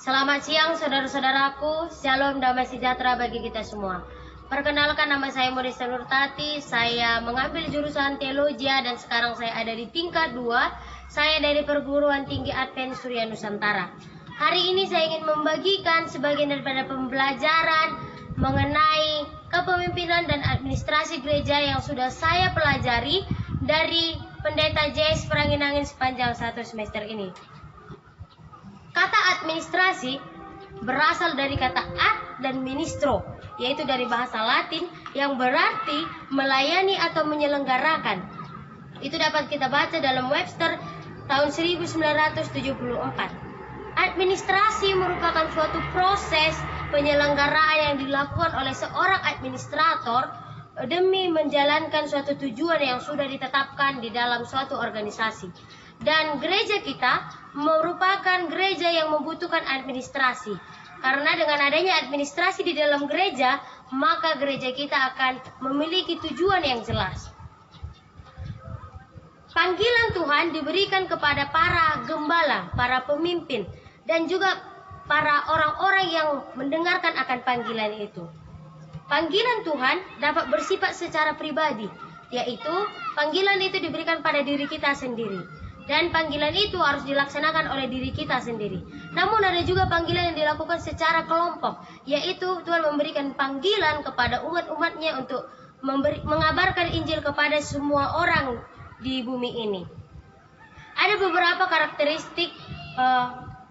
Selamat siang saudara-saudaraku, shalom damai sejahtera bagi kita semua. Perkenalkan, nama saya Modesta Nurtati, saya mengambil jurusan teologi dan sekarang saya ada di tingkat 2. Saya dari Perguruan Tinggi Advent Surya Nusantara. Hari ini saya ingin membagikan sebagian daripada pembelajaran mengenai kepemimpinan dan administrasi gereja yang sudah saya pelajari dari Pendeta J.S. Perangin-Angin sepanjang 1 semester ini. Kata administrasi berasal dari kata ad dan ministro, yaitu dari bahasa Latin yang berarti melayani atau menyelenggarakan. Itu dapat kita baca dalam Webster tahun 1974. Administrasi merupakan suatu proses penyelenggaraan yang dilakukan oleh seorang administrator demi menjalankan suatu tujuan yang sudah ditetapkan di dalam suatu organisasi. Dan gereja kita merupakan gereja yang membutuhkan administrasi. Karena dengan adanya administrasi di dalam gereja, maka gereja kita akan memiliki tujuan yang jelas. Panggilan Tuhan diberikan kepada para gembala, para pemimpin, dan juga para orang-orang yang mendengarkan akan panggilan itu. Panggilan Tuhan dapat bersifat secara pribadi, yaitu panggilan itu diberikan pada diri kita sendiri. Dan panggilan itu harus dilaksanakan oleh diri kita sendiri. Namun ada juga panggilan yang dilakukan secara kelompok, yaitu Tuhan memberikan panggilan kepada umat-umatnya untuk mengabarkan Injil kepada semua orang di bumi ini. Ada beberapa karakteristik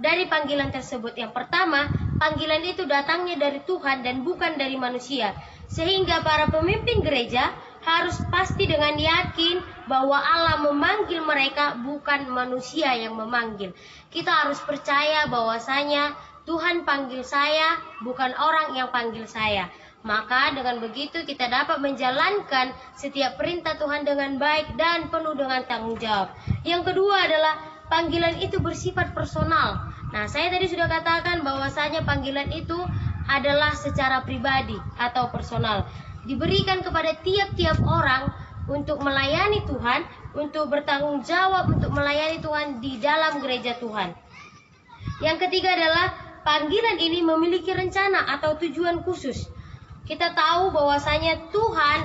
dari panggilan tersebut. Yang pertama, panggilan itu datangnya dari Tuhan dan bukan dari manusia. Sehingga para pemimpin gereja harus pasti dengan yakin bahwa Allah memanggil mereka, bukan manusia yang memanggil. Kita harus percaya bahwasanya Tuhan panggil saya, bukan orang yang panggil saya. Maka dengan begitu kita dapat menjalankan setiap perintah Tuhan dengan baik dan penuh dengan tanggung jawab. Yang kedua adalah panggilan itu bersifat personal. Nah, saya tadi sudah katakan bahwasanya panggilan itu adalah secara pribadi atau personal. Diberikan kepada tiap-tiap orang untuk melayani Tuhan, untuk bertanggung jawab untuk melayani Tuhan di dalam gereja Tuhan. Yang ketiga adalah panggilan ini memiliki rencana atau tujuan khusus. Kita tahu bahwasanya Tuhan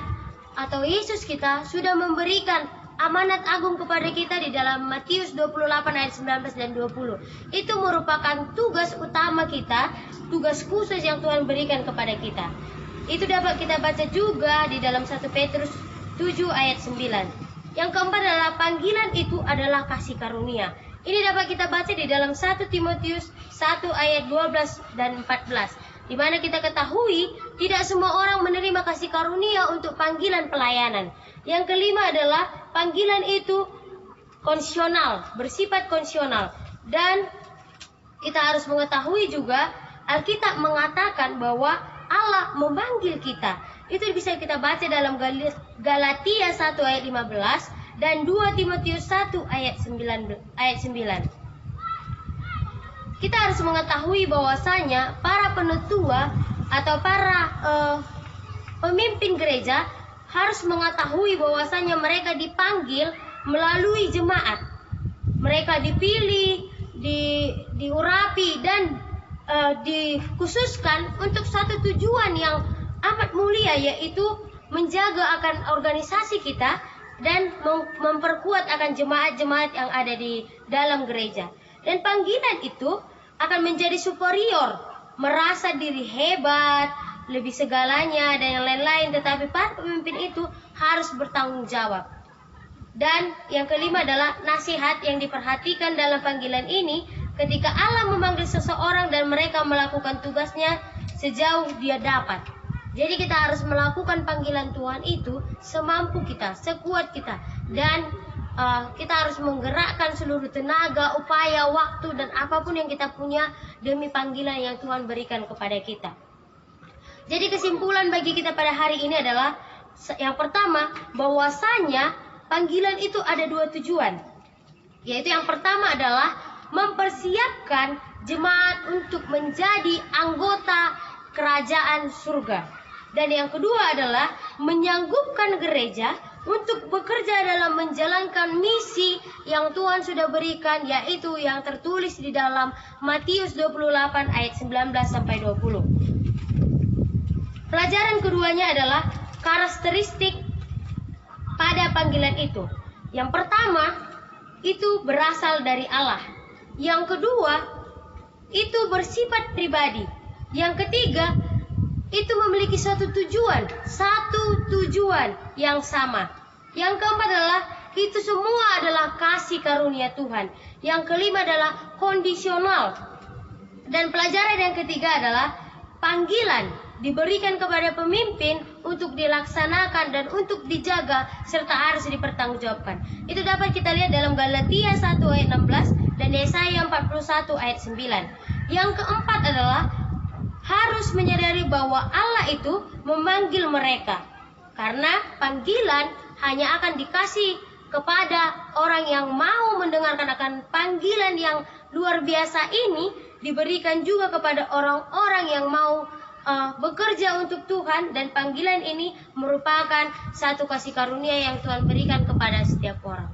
atau Yesus kita sudah memberikan amanat agung kepada kita di dalam Matius 28 ayat 19 dan 20. Itu merupakan tugas utama kita, tugas khusus yang Tuhan berikan kepada kita. Itu dapat kita baca juga di dalam 1 Petrus 7 ayat 9. Yang keempat adalah panggilan itu adalah kasih karunia. Ini dapat kita baca di dalam 1 Timotius 1 ayat 12 dan 14. Di mana kita ketahui tidak semua orang menerima kasih karunia untuk panggilan pelayanan. Yang kelima adalah panggilan itu kondisional, bersifat kondisional. Dan kita harus mengetahui juga Alkitab mengatakan bahwa Allah memanggil kita. Itu bisa kita baca dalam Galatia 1 ayat 15 dan 2 Timotius 1 ayat 9. Kita harus mengetahui bahwasanya para penetua atau para pemimpin gereja harus mengetahui bahwasanya mereka dipanggil melalui jemaat. Mereka dipilih, diurapi dan dikhususkan untuk satu tujuan yang amat mulia, yaitu menjaga akan organisasi kita dan memperkuat akan jemaat-jemaat yang ada di dalam gereja. Dan panggilan itu akan menjadi superior, merasa diri hebat, lebih segalanya dan yang lain-lain, tetapi para pemimpin itu harus bertanggung jawab. Dan yang kelima adalah nasihat yang diperhatikan dalam panggilan ini. Ketika Allah memanggil seseorang dan mereka melakukan tugasnya sejauh dia dapat. Jadi kita harus melakukan panggilan Tuhan itu semampu kita, sekuat kita. Dan kita harus menggerakkan seluruh tenaga, upaya, waktu, dan apapun yang kita punya demi panggilan yang Tuhan berikan kepada kita. Jadi kesimpulan bagi kita pada hari ini adalah yang pertama, bahwasanya panggilan itu ada dua tujuan. Yaitu yang pertama adalah mempersiapkan jemaat untuk menjadi anggota kerajaan surga. Dan yang kedua adalah menyanggupkan gereja untuk bekerja dalam menjalankan misi yang Tuhan sudah berikan, yaitu yang tertulis di dalam Matius 28 ayat 19 sampai 20. Pelajaran keduanya adalah karakteristik pada panggilan itu. Yang pertama, itu berasal dari Allah. Yang kedua, itu bersifat pribadi. Yang ketiga, itu memiliki satu tujuan yang sama. Yang keempat adalah itu semua adalah kasih karunia Tuhan. Yang kelima adalah kondisional. Dan pelajaran yang ketiga adalah panggilan diberikan kepada pemimpin untuk dilaksanakan dan untuk dijaga serta harus dipertanggungjawabkan. Itu dapat kita lihat dalam Galatia 1 ayat 16 dan Yesaya 41 ayat 9. Yang keempat adalah harus menyadari bahwa Allah itu memanggil mereka. Karena panggilan hanya akan dikasih kepada orang yang mau mendengarkan akan panggilan yang luar biasa ini, diberikan juga kepada orang-orang yang mau bekerja untuk Tuhan, dan panggilan ini merupakan satu kasih karunia yang Tuhan berikan kepada setiap orang.